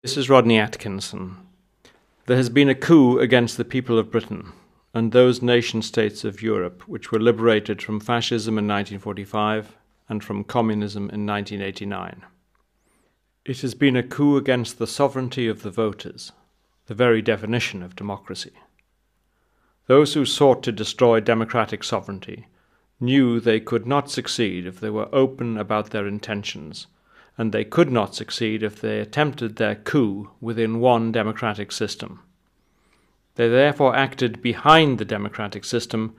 This is Rodney Atkinson. There has been a coup against the people of Britain and those nation-states of Europe which were liberated from fascism in 1945 and from communism in 1989. It has been a coup against the sovereignty of the voters, the very definition of democracy. Those who sought to destroy democratic sovereignty knew they could not succeed if they were open about their intentions, and they could not succeed if they attempted their coup within one democratic system. They therefore acted behind the democratic system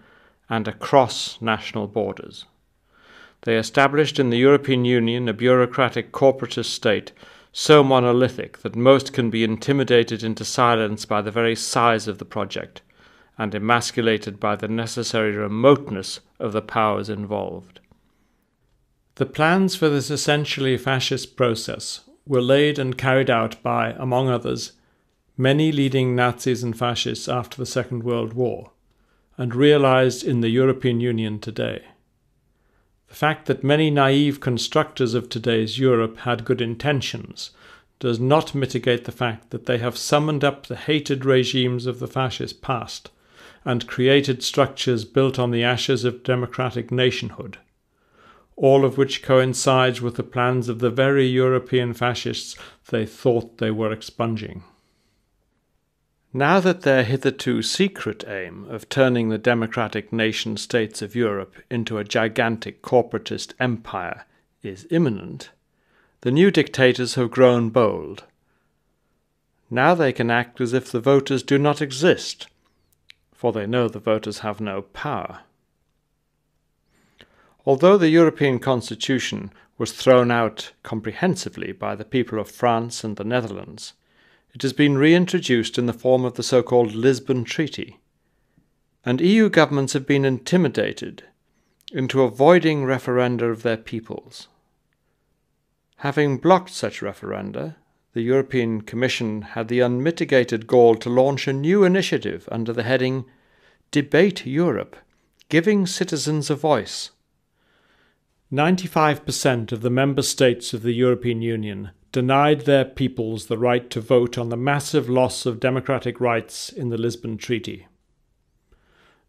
and across national borders. They established in the European Union a bureaucratic corporatist state so monolithic that most can be intimidated into silence by the very size of the project, and emasculated by the necessary remoteness of the powers involved. The plans for this essentially fascist process were laid and carried out by, among others, many leading Nazis and fascists after the Second World War, and realized in the European Union today. The fact that many naive constructors of today's Europe had good intentions does not mitigate the fact that they have summoned up the hated regimes of the fascist past and created structures built on the ashes of democratic nationhood, all of which coincides with the plans of the very European fascists they thought they were expunging. Now that their hitherto secret aim of turning the democratic nation-states of Europe into a gigantic corporatist empire is imminent, the new dictators have grown bold. Now they can act as if the voters do not exist, for they know the voters have no power. Although the European Constitution was thrown out comprehensively by the people of France and the Netherlands, it has been reintroduced in the form of the so-called Lisbon Treaty, and EU governments have been intimidated into avoiding referenda of their peoples. Having blocked such referenda, the European Commission had the unmitigated gall to launch a new initiative under the heading Debate Europe, Giving Citizens a Voice. 95% of the member states of the European Union denied their peoples the right to vote on the massive loss of democratic rights in the Lisbon Treaty.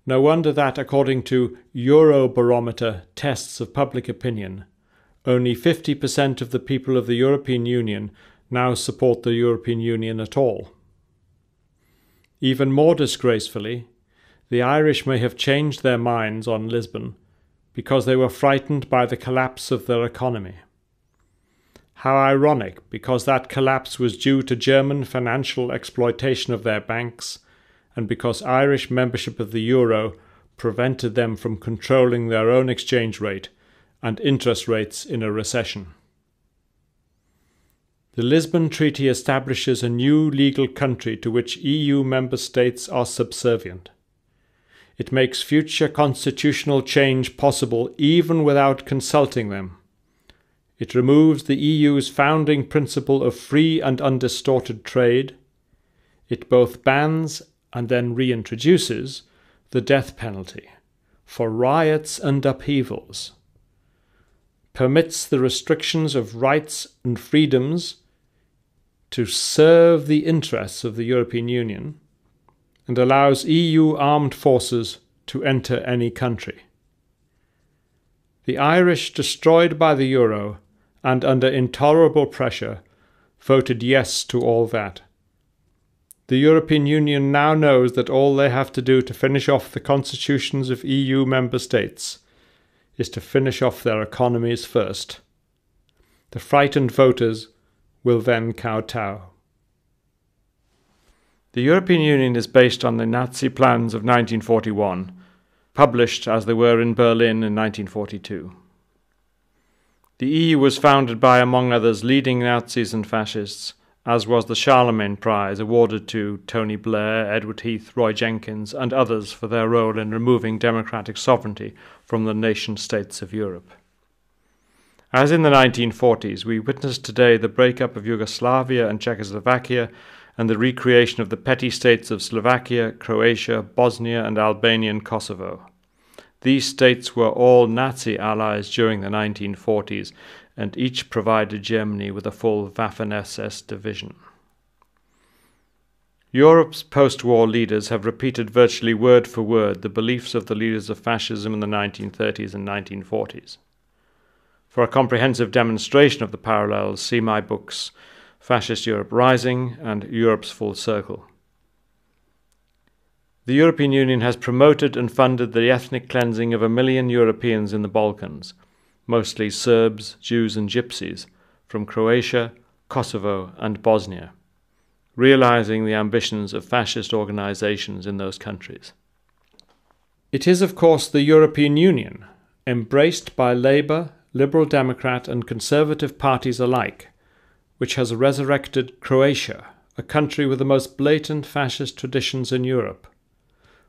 No wonder that, according to Eurobarometer tests of public opinion, only 50% of the people of the European Union now support the European Union at all. Even more disgracefully, the Irish may have changed their minds on Lisbon because they were frightened by the collapse of their economy. How ironic, because that collapse was due to German financial exploitation of their banks, and because Irish membership of the euro prevented them from controlling their own exchange rate and interest rates in a recession. The Lisbon Treaty establishes a new legal country to which EU member states are subservient. It makes future constitutional change possible even without consulting them. It removes the EU's founding principle of free and undistorted trade. It both bans and then reintroduces the death penalty for riots and upheavals, permits the restrictions of rights and freedoms to serve the interests of the European Union, and allows EU armed forces to enter any country. The Irish, destroyed by the euro and under intolerable pressure, voted yes to all that. The European Union now knows that all they have to do to finish off the constitutions of EU member states is to finish off their economies first. The frightened voters will then kowtow. The European Union is based on the Nazi plans of 1941, published as they were in Berlin in 1942. The EU was founded by, among others, leading Nazis and fascists, as was the Charlemagne Prize awarded to Tony Blair, Edward Heath, Roy Jenkins, and others for their role in removing democratic sovereignty from the nation-states of Europe. As in the 1940s, we witness today the breakup of Yugoslavia and Czechoslovakia and the recreation of the petty states of Slovakia, Croatia, Bosnia, and Albania and Kosovo. These states were all Nazi allies during the 1940s, and each provided Germany with a full Waffen-SS division. Europe's post-war leaders have repeated virtually word for word the beliefs of the leaders of fascism in the 1930s and 1940s. For a comprehensive demonstration of the parallels, see my books Fascist Europe Rising and Europe's Full Circle. The European Union has promoted and funded the ethnic cleansing of 1 million Europeans in the Balkans, mostly Serbs, Jews and Gypsies, from Croatia, Kosovo and Bosnia, realizing the ambitions of fascist organizations in those countries. It is, of course, the European Union, embraced by Labour, Liberal Democrat and Conservative parties alike, which has resurrected Croatia, a country with the most blatant fascist traditions in Europe,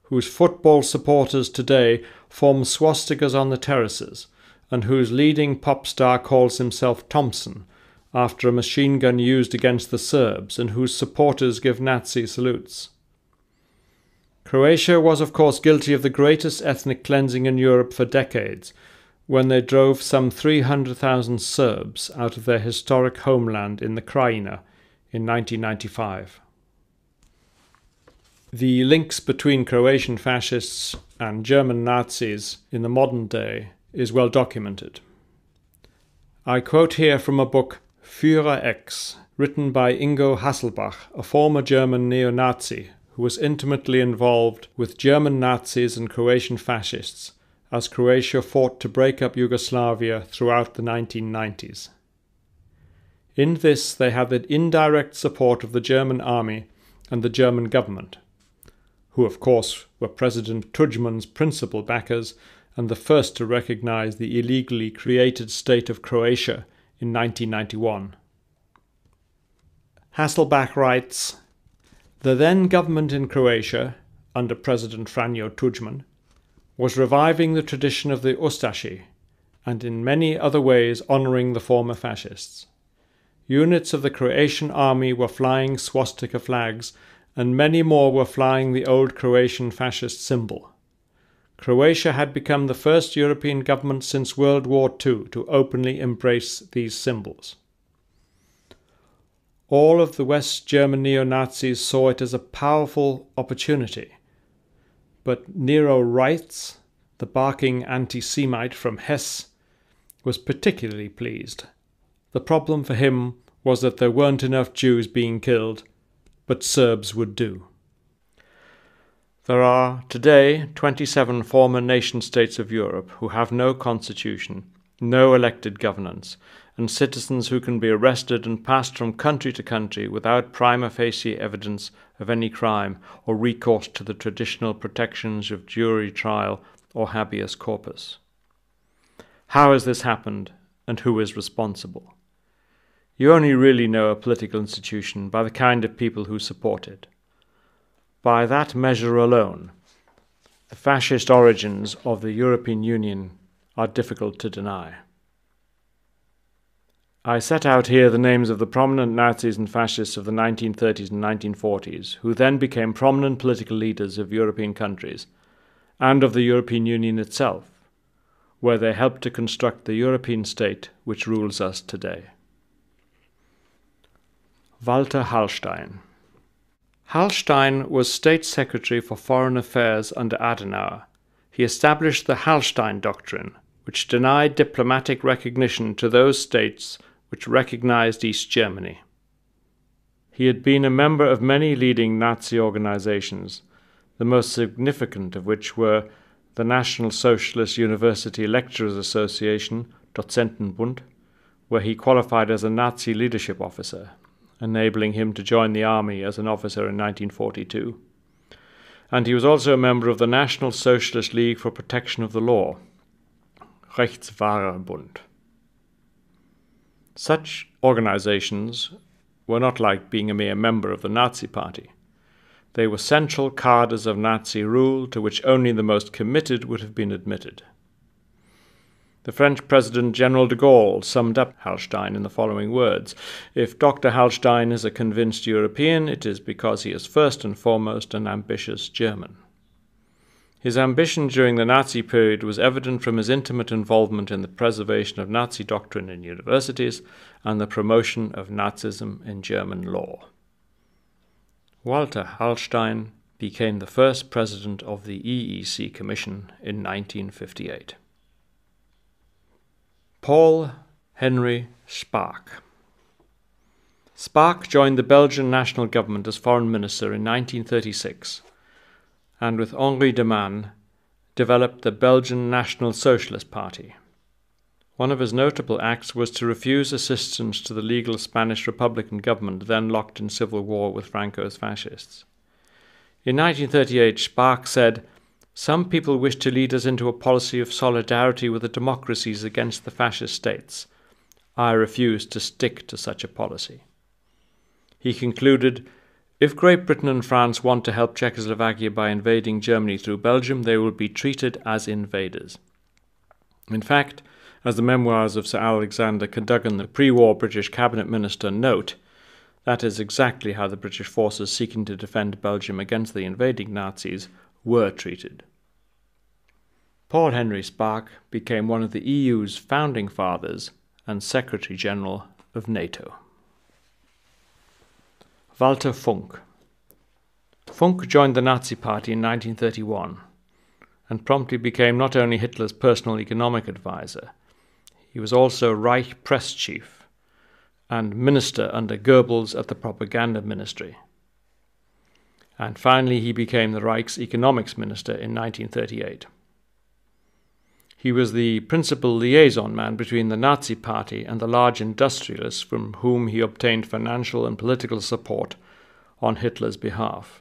whose football supporters today form swastikas on the terraces, and whose leading pop star calls himself Thompson, after a machine gun used against the Serbs, and whose supporters give Nazi salutes. Croatia was, of course, guilty of the greatest ethnic cleansing in Europe for decades, when they drove some 300,000 Serbs out of their historic homeland in the Krajina in 1995. The links between Croatian fascists and German Nazis in the modern day is well documented. I quote here from a book, Führer X, written by Ingo Hasselbach, a former German neo-Nazi who was intimately involved with German Nazis and Croatian fascists as Croatia fought to break up Yugoslavia throughout the 1990s. In this they had the indirect support of the German army and the German government, who of course were President Tudjman's principal backers and the first to recognize the illegally created state of Croatia in 1991. Hasselbach writes, "The then government in Croatia, under President Franjo Tudjman, was reviving the tradition of the Ustashi, and in many other ways honouring the former fascists. Units of the Croatian army were flying swastika flags, and many more were flying the old Croatian fascist symbol. Croatia had become the first European government since World War II to openly embrace these symbols. All of the West German neo-Nazis saw it as a powerful opportunity. But Nero Reitz, the barking anti-Semite from Hesse, was particularly pleased. The problem for him was that there weren't enough Jews being killed, but Serbs would do." There are today 27 former nation-states of Europe who have no constitution, no elected governance, and citizens who can be arrested and passed from country to country without prima facie evidence of any crime or recourse to the traditional protections of jury trial or habeas corpus. How has this happened, and who is responsible? You only really know a political institution by the kind of people who support it. By that measure alone, the fascist origins of the European Union are difficult to deny. I set out here the names of the prominent Nazis and fascists of the 1930s and 1940s, who then became prominent political leaders of European countries, and of the European Union itself, where they helped to construct the European state which rules us today. Walter Hallstein. Hallstein was State Secretary for Foreign Affairs under Adenauer. He established the Hallstein Doctrine, which denied diplomatic recognition to those states which recognized East Germany. He had been a member of many leading Nazi organizations, the most significant of which were the National Socialist University Lecturers Association, Dozentenbund, where he qualified as a Nazi leadership officer, enabling him to join the army as an officer in 1942. And he was also a member of the National Socialist League for Protection of the Law, Rechtswahrerbund. Such organizations were not like being a mere member of the Nazi Party. They were central cadres of Nazi rule to which only the most committed would have been admitted. The French President General de Gaulle summed up Hallstein in the following words: "If Dr. Hallstein is a convinced European, it is because he is first and foremost an ambitious German." His ambition during the Nazi period was evident from his intimate involvement in the preservation of Nazi doctrine in universities and the promotion of Nazism in German law. Walter Hallstein became the first president of the EEC Commission in 1958. Paul Henry Spaak. Spaak joined the Belgian national government as foreign minister in 1936 and with Henri de Man developed the Belgian National Socialist Party. One of his notable acts was to refuse assistance to the legal Spanish Republican government then locked in civil war with Franco's fascists. In 1938, Spaak said, "Some people wish to lead us into a policy of solidarity with the democracies against the fascist states. I refuse to stick to such a policy." He concluded, "If Great Britain and France want to help Czechoslovakia by invading Germany through Belgium, they will be treated as invaders." In fact, as the memoirs of Sir Alexander Cadogan, the pre-war British cabinet minister, note, that is exactly how the British forces seeking to defend Belgium against the invading Nazis were treated. Paul Henry Spaak became one of the EU's founding fathers and Secretary-General of NATO. Walter Funk. Funk joined the Nazi Party in 1931 and promptly became not only Hitler's personal economic advisor, he was also Reich press chief and minister under Goebbels at the propaganda ministry. And finally he became the Reich's economics minister in 1938. He was the principal liaison man between the Nazi Party and the large industrialists from whom he obtained financial and political support on Hitler's behalf.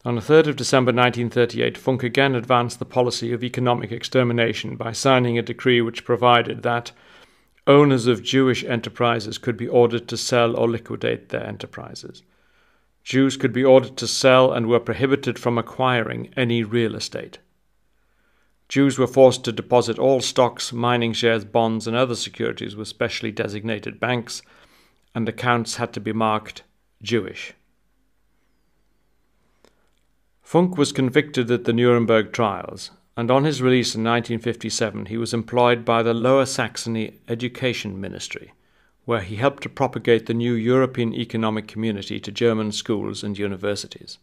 On the 3rd of December 1938, Funk again advanced the policy of economic extermination by signing a decree which provided that owners of Jewish enterprises could be ordered to sell or liquidate their enterprises. Jews could be ordered to sell and were prohibited from acquiring any real estate. Jews were forced to deposit all stocks, mining shares, bonds, and other securities with specially designated banks, and accounts had to be marked Jewish. Funk was convicted at the Nuremberg trials, and on his release in 1957 he was employed by the Lower Saxony Education Ministry, where he helped to propagate the new European Economic Community to German schools and universities.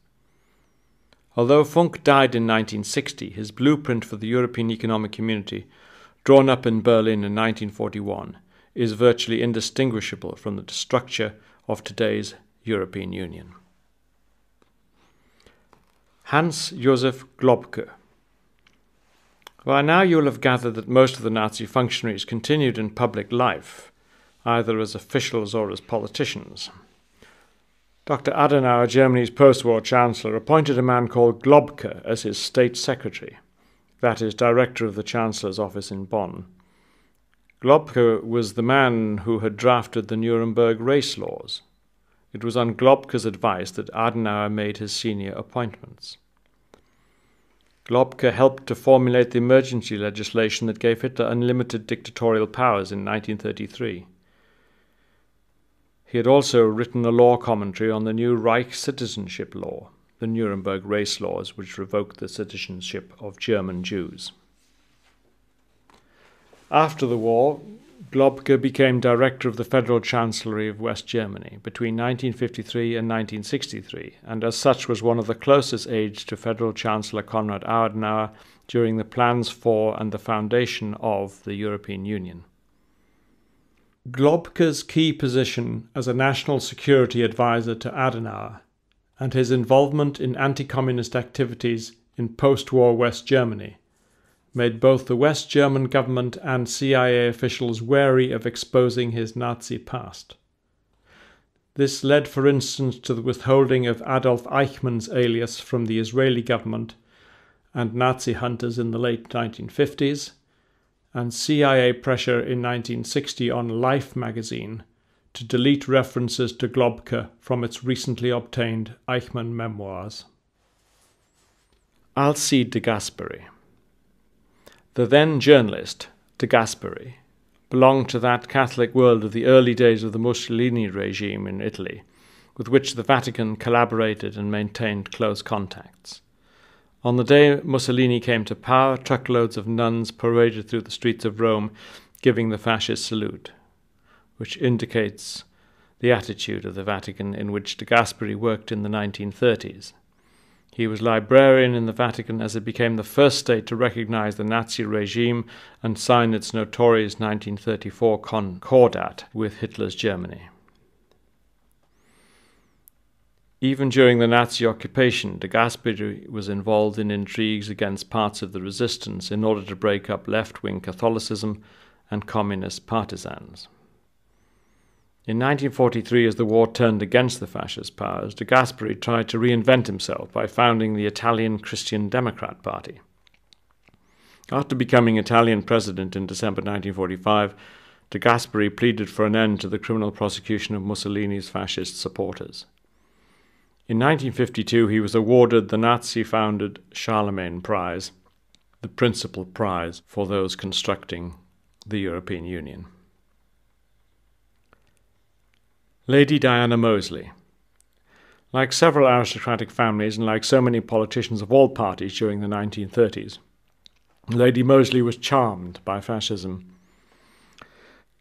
Although Funk died in 1960, his blueprint for the European Economic Community, drawn up in Berlin in 1941, is virtually indistinguishable from the structure of today's European Union. Hans Josef Globke. By now you will have gathered that most of the Nazi functionaries continued in public life, either as officials or as politicians. Dr. Adenauer, Germany's post-war chancellor, appointed a man called Globke as his state secretary, that is, director of the chancellor's office in Bonn. Globke was the man who had drafted the Nuremberg race laws. It was on Globke's advice that Adenauer made his senior appointments. Globke helped to formulate the emergency legislation that gave Hitler unlimited dictatorial powers in 1933. He had also written a law commentary on the new Reich citizenship law, the Nuremberg race laws, which revoked the citizenship of German Jews. After the war, Globke became director of the Federal Chancellery of West Germany between 1953 and 1963, and as such was one of the closest aides to Federal Chancellor Konrad Adenauer during the plans for and the foundation of the European Union. Globke's key position as a national security advisor to Adenauer and his involvement in anti-communist activities in post-war West Germany made both the West German government and CIA officials wary of exposing his Nazi past. This led, for instance, to the withholding of Adolf Eichmann's alias from the Israeli government and Nazi hunters in the late 1950s, and CIA pressure in 1960 on Life magazine to delete references to Globke from its recently obtained Eichmann memoirs. Alcide de Gasperi. The then journalist, de Gasperi, belonged to that Catholic world of the early days of the Mussolini regime in Italy, with which the Vatican collaborated and maintained close contacts. On the day Mussolini came to power, truckloads of nuns paraded through the streets of Rome, giving the fascist salute, which indicates the attitude of the Vatican in which de Gasperi worked in the 1930s. He was librarian in the Vatican as it became the first state to recognize the Nazi regime and sign its notorious 1934 Concordat with Hitler's Germany. Even during the Nazi occupation, de Gasperi was involved in intrigues against parts of the resistance in order to break up left-wing Catholicism and communist partisans. In 1943, as the war turned against the fascist powers, de Gasperi tried to reinvent himself by founding the Italian Christian Democrat Party. After becoming Italian president in December 1945, de Gasperi pleaded for an end to the criminal prosecution of Mussolini's fascist supporters. In 1952, he was awarded the Nazi-founded Charlemagne Prize, the principal prize for those constructing the European Union. Lady Diana Moseley. Like several aristocratic families and like so many politicians of all parties during the 1930s, Lady Moseley was charmed by fascism.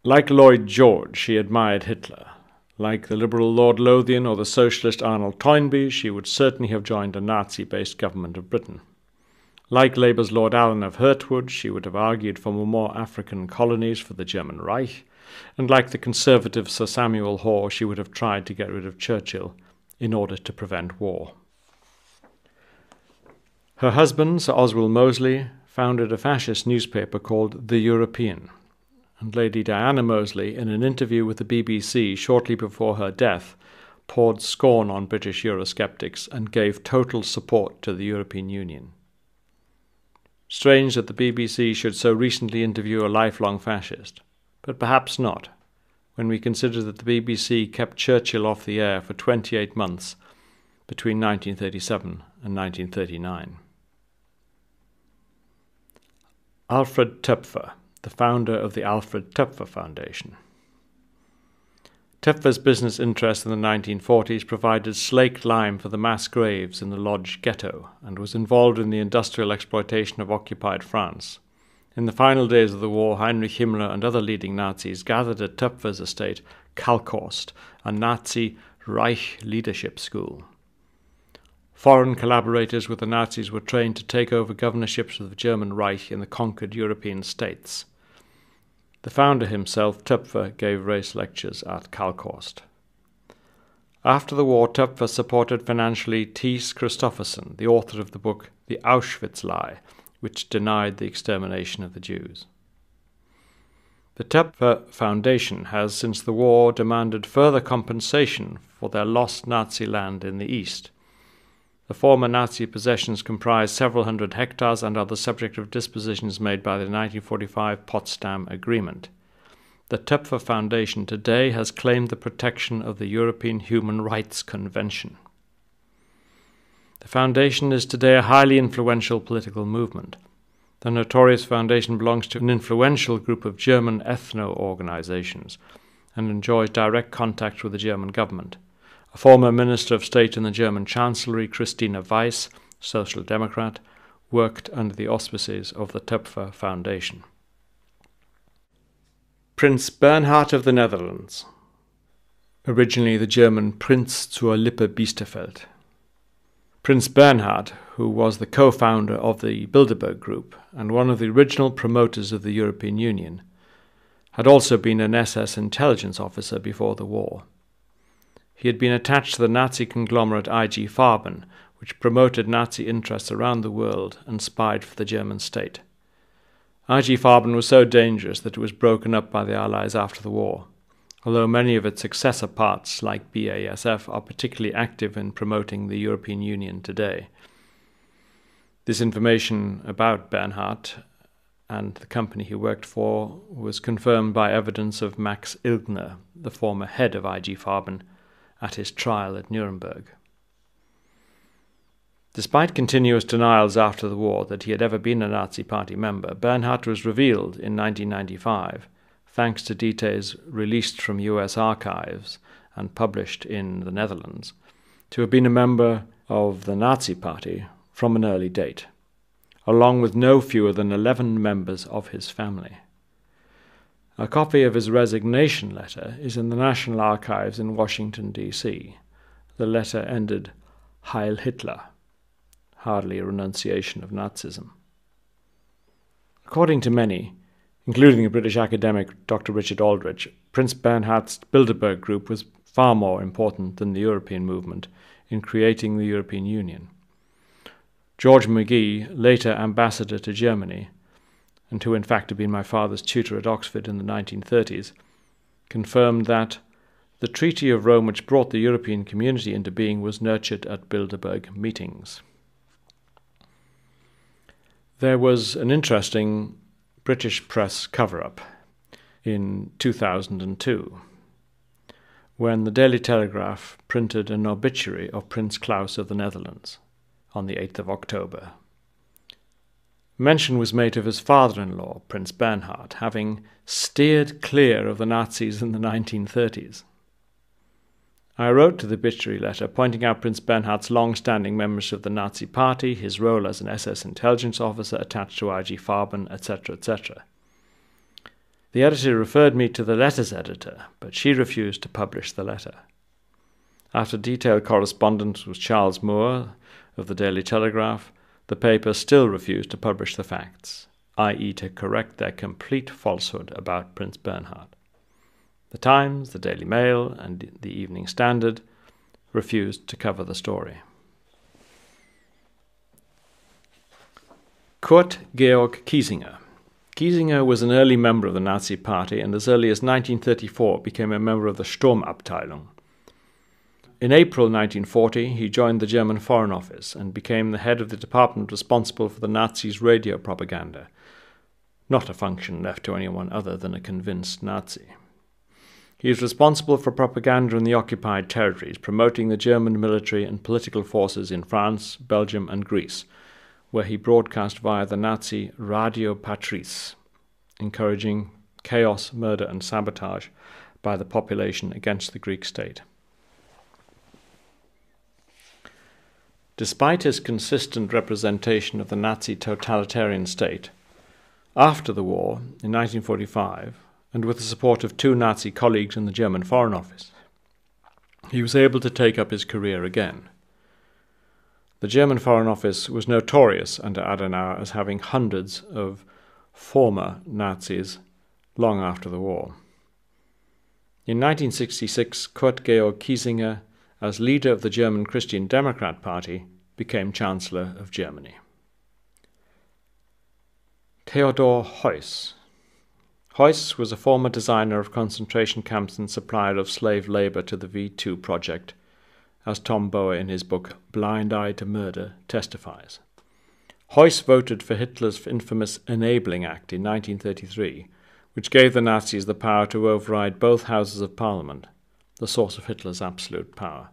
Like Lloyd George, she admired Hitler. Like the liberal Lord Lothian or the socialist Arnold Toynbee, she would certainly have joined a Nazi-based government of Britain. Like Labour's Lord Allen of Hertwood, she would have argued for more African colonies for the German Reich, and like the conservative Sir Samuel Hoare, she would have tried to get rid of Churchill in order to prevent war. Her husband, Sir Oswald Mosley, founded a fascist newspaper called The European, and Lady Diana Moseley, in an interview with the BBC shortly before her death, poured scorn on British Eurosceptics and gave total support to the European Union. Strange that the BBC should so recently interview a lifelong fascist, but perhaps not, when we consider that the BBC kept Churchill off the air for 28 months between 1937 and 1939. Alfred Töpfer, the founder of the Alfred Töpfer Foundation. Töpfer's business interests in the 1940s provided slaked lime for the mass graves in the Lodz ghetto and was involved in the industrial exploitation of occupied France. In the final days of the war, Heinrich Himmler and other leading Nazis gathered at Töpfer's estate, Kalkhorst, a Nazi Reich leadership school. Foreign collaborators with the Nazis were trained to take over governorships of the German Reich in the conquered European states. The founder himself, Töpfer, gave race lectures at Kalkhorst. After the war, Töpfer supported financially Thies Christoffersen, the author of the book The Auschwitz Lie, which denied the extermination of the Jews. The Töpfer Foundation has, since the war, demanded further compensation for their lost Nazi land in the East. The former Nazi possessions comprise several hundred hectares and are the subject of dispositions made by the 1945 Potsdam Agreement. The Töpfer Foundation today has claimed the protection of the European Human Rights Convention. The foundation is today a highly influential political movement. The notorious foundation belongs to an influential group of German ethno-organizations and enjoys direct contact with the German government. A former Minister of State in the German Chancellery, Christina Weiss, Social Democrat, worked under the auspices of the Töpfer Foundation. Prince Bernhard of the Netherlands, originally the German Prinz zur Lippe Biesterfeld. Prince Bernhard, who was the co-founder of the Bilderberg Group and one of the original promoters of the European Union, had also been an SS intelligence officer before the war. He had been attached to the Nazi conglomerate IG Farben, which promoted Nazi interests around the world and spied for the German state. IG Farben was so dangerous that it was broken up by the Allies after the war, although many of its successor parts, like BASF, are particularly active in promoting the European Union today. This information about Bernhard and the company he worked for was confirmed by evidence of Max Ilgner, the former head of IG Farben, at his trial at Nuremberg. Despite continuous denials after the war that he had ever been a Nazi Party member, Bernhard was revealed in 1995, thanks to details released from US archives and published in the Netherlands, to have been a member of the Nazi Party from an early date, along with no fewer than 11 members of his family. A copy of his resignation letter is in the National Archives in Washington, D.C. The letter ended, "Heil Hitler," hardly a renunciation of Nazism. According to many, including the British academic Dr. Richard Aldrich, Prince Bernhard's Bilderberg Group was far more important than the European movement in creating the European Union. George McGee, later ambassador to Germany, and who in fact had been my father's tutor at Oxford in the 1930s, confirmed that the Treaty of Rome which brought the European community into being was nurtured at Bilderberg meetings. There was an interesting British press cover-up in 2002 when the Daily Telegraph printed an obituary of Prince Claus of the Netherlands on the 8th of October. Mention was made of his father-in-law, Prince Bernhard, having steered clear of the Nazis in the 1930s. I wrote to the obituary letter pointing out Prince Bernhard's long-standing membership of the Nazi Party, his role as an SS intelligence officer attached to IG Farben, etc., etc. The editor referred me to the letter's editor, but she refused to publish the letter. After detailed correspondence with Charles Moore of the Daily Telegraph, the paper still refused to publish the facts, i.e. to correct their complete falsehood about Prince Bernhard. The Times, the Daily Mail, and the Evening Standard refused to cover the story. Kurt Georg Kiesinger. Kiesinger was an early member of the Nazi Party and as early as 1934 became a member of the Sturmabteilung. In April 1940, he joined the German Foreign Office and became the head of the department responsible for the Nazis' radio propaganda, not a function left to anyone other than a convinced Nazi. He is responsible for propaganda in the occupied territories, promoting the German military and political forces in France, Belgium, and Greece, where he broadcast via the Nazi Radio Patrice, encouraging chaos, murder, and sabotage by the population against the Greek state. Despite his consistent representation of the Nazi totalitarian state, after the war, in 1945, and with the support of two Nazi colleagues in the German Foreign Office, he was able to take up his career again. The German Foreign Office was notorious under Adenauer as having hundreds of former Nazis long after the war. In 1966, Kurt Georg Kiesinger, as leader of the German Christian Democrat Party, became Chancellor of Germany. Theodor Heuss. Heuss was a former designer of concentration camps and supplier of slave labor to the V2 project, as Tom Bower in his book Blind Eye to Murder testifies. Heuss voted for Hitler's infamous Enabling Act in 1933, which gave the Nazis the power to override both houses of parliament, the source of Hitler's absolute power.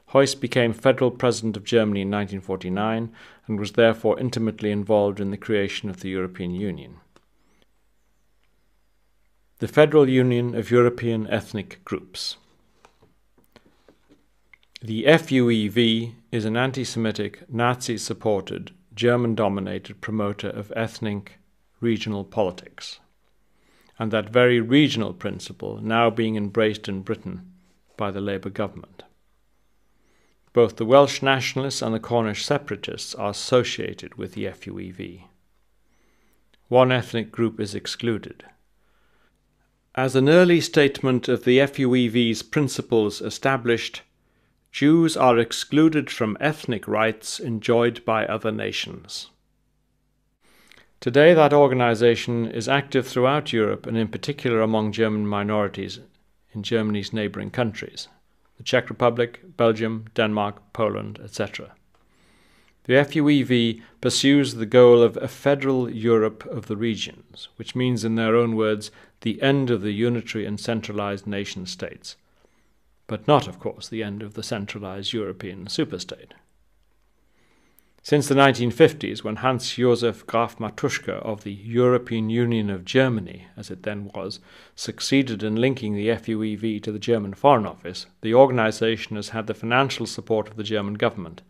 Heuss became federal president of Germany in 1949 and was therefore intimately involved in the creation of the European Union. The Federal Union of European Ethnic Groups. The FUEV is an anti-Semitic, Nazi-supported, German-dominated promoter of ethnic, regional politics, and that very regional principle now being embraced in Britain by the Labour government. Both the Welsh nationalists and the Cornish separatists are associated with the FUEV. One ethnic group is excluded. As an early statement of the FUEV's principles established, Jews are excluded from ethnic rights enjoyed by other nations. Today that organization is active throughout Europe and in particular among German minorities in Germany's neighboring countries, the Czech Republic, Belgium, Denmark, Poland, etc. The FUEV pursues the goal of a federal Europe of the regions, which means in their own words the end of the unitary and centralized nation states, but not, of course, the end of the centralized European superstate. Since the 1950s, when Hans-Josef Graf Matuschka of the European Union of Germany, as it then was, succeeded in linking the FUEV to the German Foreign Office, the organization has had the financial support of the German government.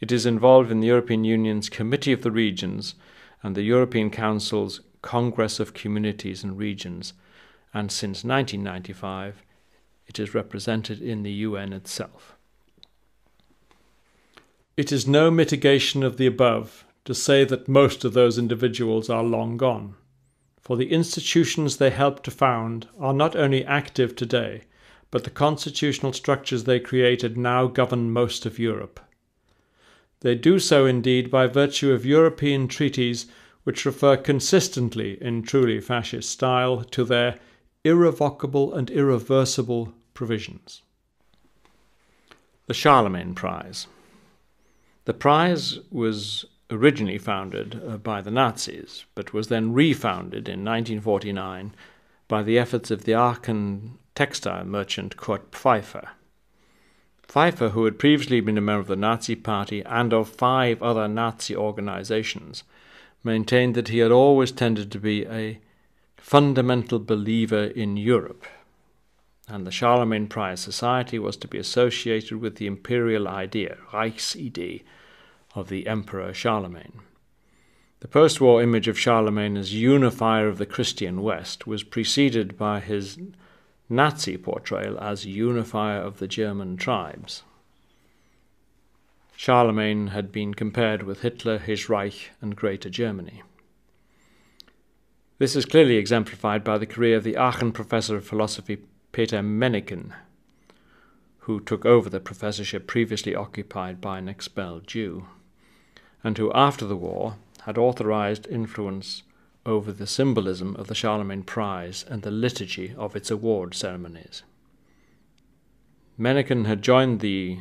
It is involved in the European Union's Committee of the Regions and the European Council's Congress of Communities and Regions, and since 1995 it is represented in the UN itself. It is no mitigation of the above to say that most of those individuals are long gone, for the institutions they helped to found are not only active today, but the constitutional structures they created now govern most of Europe. They do so indeed by virtue of European treaties which refer consistently in truly fascist style to their irrevocable and irreversible provisions. The Charlemagne Prize. The prize was originally founded by the Nazis, but was then refounded in 1949 by the efforts of the Aachen textile merchant Kurt Pfeiffer. Pfeiffer, who had previously been a member of the Nazi Party and of 5 other Nazi organizations, maintained that he had always tended to be a fundamental believer in Europe, and the Charlemagne Prize Society was to be associated with the imperial idea, Reichsidee, of the Emperor Charlemagne. The post-war image of Charlemagne as unifier of the Christian West was preceded by his Nazi portrayal as unifier of the German tribes. Charlemagne had been compared with Hitler, his Reich, and Greater Germany. This is clearly exemplified by the career of the Aachen professor of philosophy Peter Menneken, who took over the professorship previously occupied by an expelled Jew, and who after the war had authorized influence over the symbolism of the Charlemagne Prize and the liturgy of its award ceremonies. Menneken had joined the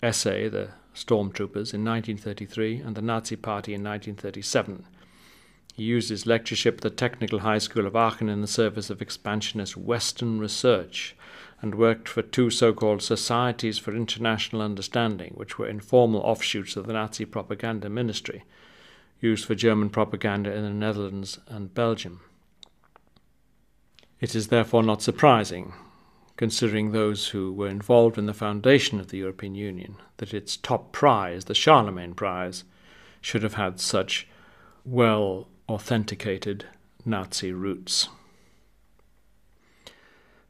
SA, the Stormtroopers, in 1933 and the Nazi Party in 1937. He used his lectureship at the Technical High School of Aachen in the service of expansionist Western research, and worked for 2 so-called Societies for International Understanding, which were informal offshoots of the Nazi propaganda ministry, used for German propaganda in the Netherlands and Belgium. It is therefore not surprising, considering those who were involved in the foundation of the European Union, that its top prize, the Charlemagne Prize, should have had such well-authenticated Nazi roots.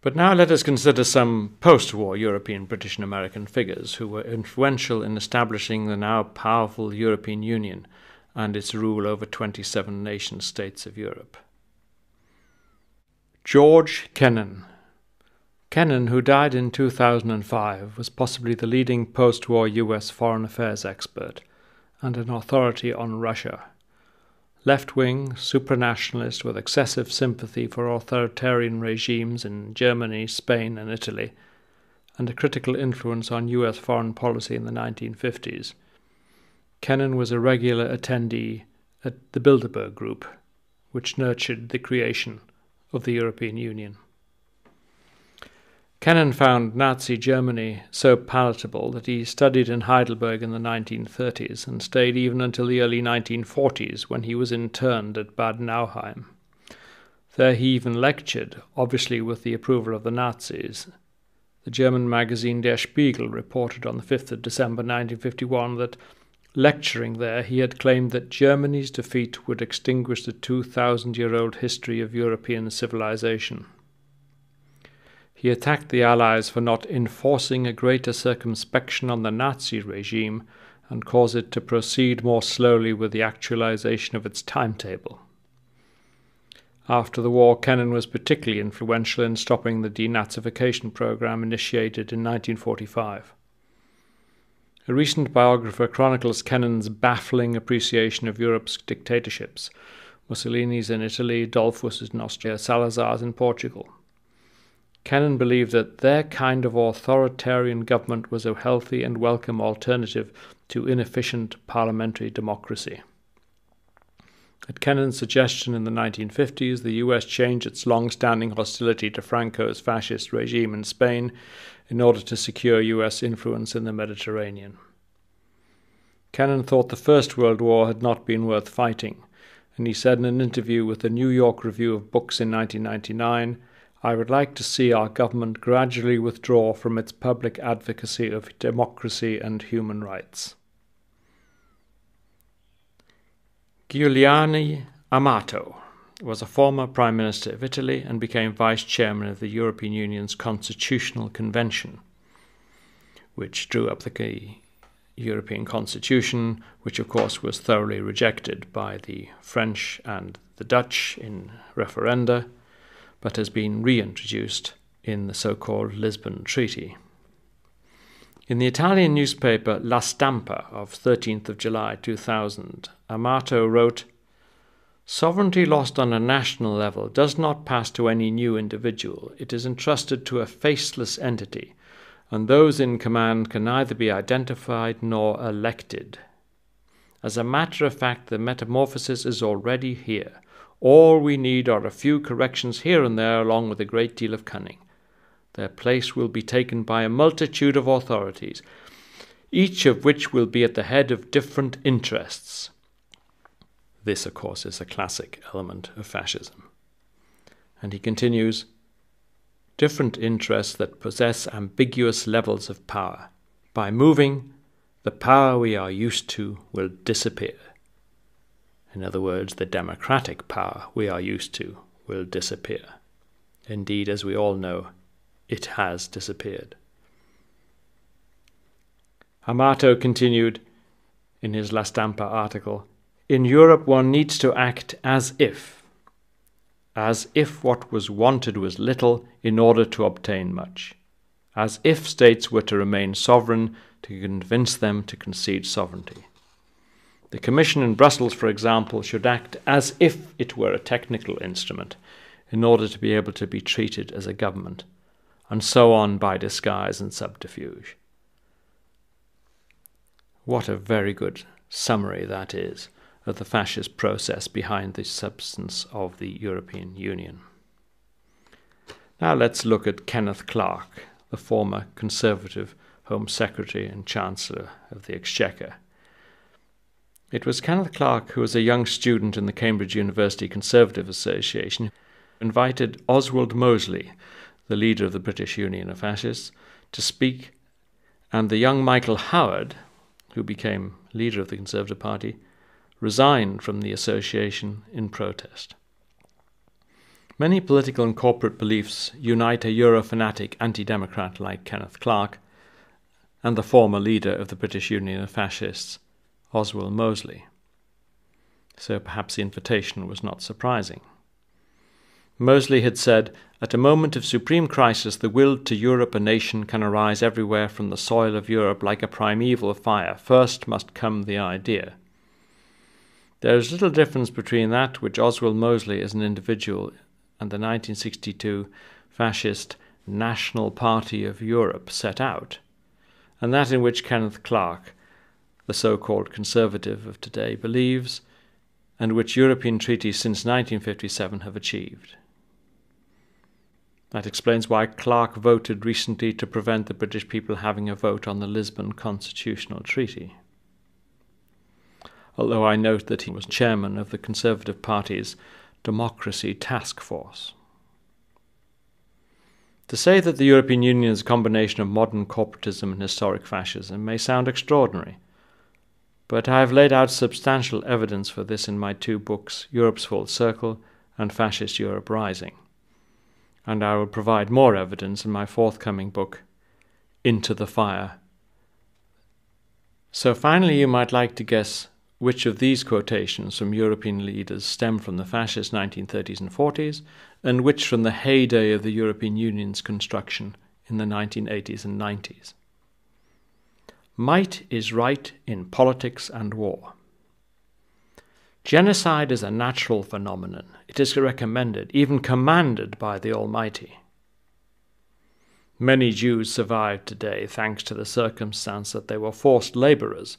But now let us consider some post-war European, British and American figures who were influential in establishing the now powerful European Union and its rule over 27 nation-states of Europe. George Kennan. Kennan, who died in 2005, was possibly the leading post-war US foreign affairs expert and an authority on Russia. Left-wing, supranationalist with excessive sympathy for authoritarian regimes in Germany, Spain and Italy, and a critical influence on US foreign policy in the 1950s. Kennan was a regular attendee at the Bilderberg Group, which nurtured the creation of the European Union. Kennan found Nazi Germany so palatable that he studied in Heidelberg in the 1930s and stayed even until the early 1940s when he was interned at Bad Nauheim. There he even lectured, obviously with the approval of the Nazis. The German magazine Der Spiegel reported on the 5th of December 1951 that, lecturing there, he had claimed that Germany's defeat would extinguish the 2,000-year-old history of European civilization. He attacked the Allies for not enforcing a greater circumspection on the Nazi regime and caused it to proceed more slowly with the actualization of its timetable. After the war, Kennan was particularly influential in stopping the denazification program initiated in 1945. A recent biographer chronicles Kennan's baffling appreciation of Europe's dictatorships, Mussolini's in Italy, Dollfuss's in Austria, Salazar's in Portugal. Kennan believed that their kind of authoritarian government was a healthy and welcome alternative to inefficient parliamentary democracy. At Kennan's suggestion in the 1950s, the US changed its long-standing hostility to Franco's fascist regime in Spain in order to secure US influence in the Mediterranean. Kennan thought the First World War had not been worth fighting, and he said in an interview with the New York Review of Books in 1999, "I would like to see our government gradually withdraw from its public advocacy of democracy and human rights." Giuliano Amato. was a former Prime Minister of Italy and became Vice Chairman of the European Union's Constitutional Convention, which drew up the European Constitution, which of course was thoroughly rejected by the French and the Dutch in referenda, but has been reintroduced in the so-called Lisbon Treaty. In the Italian newspaper La Stampa of 13th of July 2000, Amato wrote, "Sovereignty lost on a national level does not pass to any new individual. It is entrusted to a faceless entity, and those in command can neither be identified nor elected. As a matter of fact, the metamorphosis is already here. All we need are a few corrections here and there, along with a great deal of cunning. Their place will be taken by a multitude of authorities, each of which will be at the head of different interests." This, of course, is a classic element of fascism. And he continues, "Different interests that possess ambiguous levels of power. By moving, the power we are used to will disappear." In other words, the democratic power we are used to will disappear. Indeed, as we all know, it has disappeared. Amato continued in his La Stampa article, "In Europe one needs to act as if what was wanted was little in order to obtain much, as if states were to remain sovereign to convince them to concede sovereignty. The Commission in Brussels, for example, should act as if it were a technical instrument in order to be able to be treated as a government, and so on by disguise and subterfuge." What a very good summary that is of the fascist process behind the substance of the European Union. Now let's look at Kenneth Clarke, the former Conservative Home Secretary and Chancellor of the Exchequer. It was Kenneth Clarke, who was a young student in the Cambridge University Conservative Association, who invited Oswald Mosley, the leader of the British Union of Fascists, to speak, and the young Michael Howard, who became leader of the Conservative Party, resigned from the association in protest. Many political and corporate beliefs unite a Euro-fanatic anti-democrat like Kenneth Clarke and the former leader of the British Union of Fascists, Oswald Mosley. So perhaps the invitation was not surprising. Mosley had said, "At a moment of supreme crisis, the will to Europe a nation can arise everywhere from the soil of Europe like a primeval fire. First must come the idea." There is little difference between that which Oswald Mosley as an individual and the 1962 fascist National Party of Europe set out, and that in which Kenneth Clarke, the so-called conservative of today, believes, and which European treaties since 1957 have achieved. That explains why Clarke voted recently to prevent the British people having a vote on the Lisbon Constitutional Treaty. Although I note that he was chairman of the Conservative Party's Democracy Task Force. To say that the European Union is a combination of modern corporatism and historic fascism may sound extraordinary, but I have laid out substantial evidence for this in my two books, Europe's Full Circle and Fascist Europe Rising, and I will provide more evidence in my forthcoming book, Into the Fire. So finally you might like to guess which of these quotations from European leaders stem from the fascist 1930s and 40s, and which from the heyday of the European Union's construction in the 1980s and 90s. Might is right in politics and war. Genocide is a natural phenomenon. It is recommended, even commanded by the Almighty. Many Jews survive today thanks to the circumstance that they were forced laborers.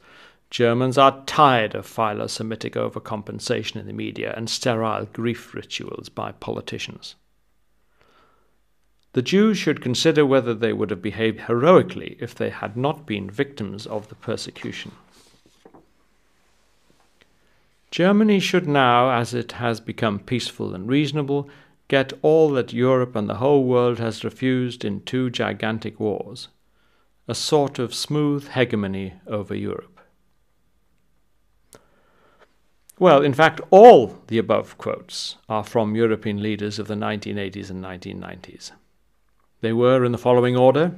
Germans are tired of philo-Semitic overcompensation in the media and sterile grief rituals by politicians. The Jews should consider whether they would have behaved heroically if they had not been victims of the persecution. Germany should now, as it has become peaceful and reasonable, get all that Europe and the whole world has refused in two gigantic wars, a sort of smooth hegemony over Europe. Well, in fact, all the above quotes are from European leaders of the 1980s and 1990s. They were in the following order: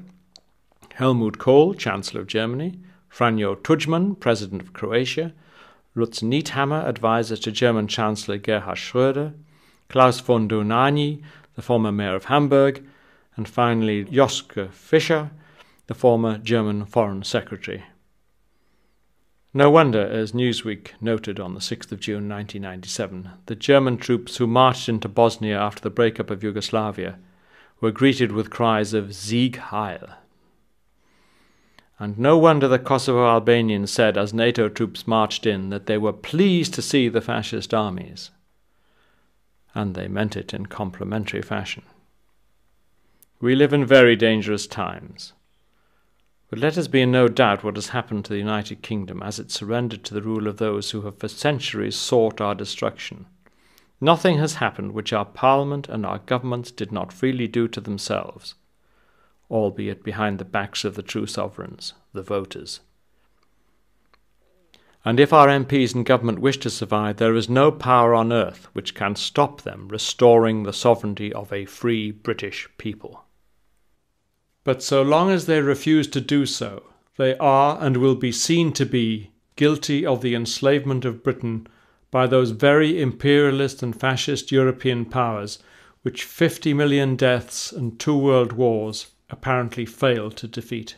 Helmut Kohl, Chancellor of Germany; Franjo Tudjman, President of Croatia; Lutz Niethammer, advisor to German Chancellor Gerhard Schröder; Klaus von Dohnanyi, the former mayor of Hamburg; and finally Joschka Fischer, the former German Foreign Secretary. No wonder, as Newsweek noted on the 6th of June 1997, the German troops who marched into Bosnia after the breakup of Yugoslavia were greeted with cries of Sieg Heil. And no wonder the Kosovo Albanians said as NATO troops marched in that they were pleased to see the fascist armies. And they meant it in complimentary fashion. We live in very dangerous times. But let us be in no doubt what has happened to the United Kingdom as it surrendered to the rule of those who have for centuries sought our destruction. Nothing has happened which our Parliament and our governments did not freely do to themselves, albeit behind the backs of the true sovereigns, the voters. And if our MPs and government wish to survive, there is no power on earth which can stop them restoring the sovereignty of a free British people. But so long as they refuse to do so, they are and will be seen to be guilty of the enslavement of Britain by those very imperialist and fascist European powers which 50 million deaths and 2 world wars apparently failed to defeat.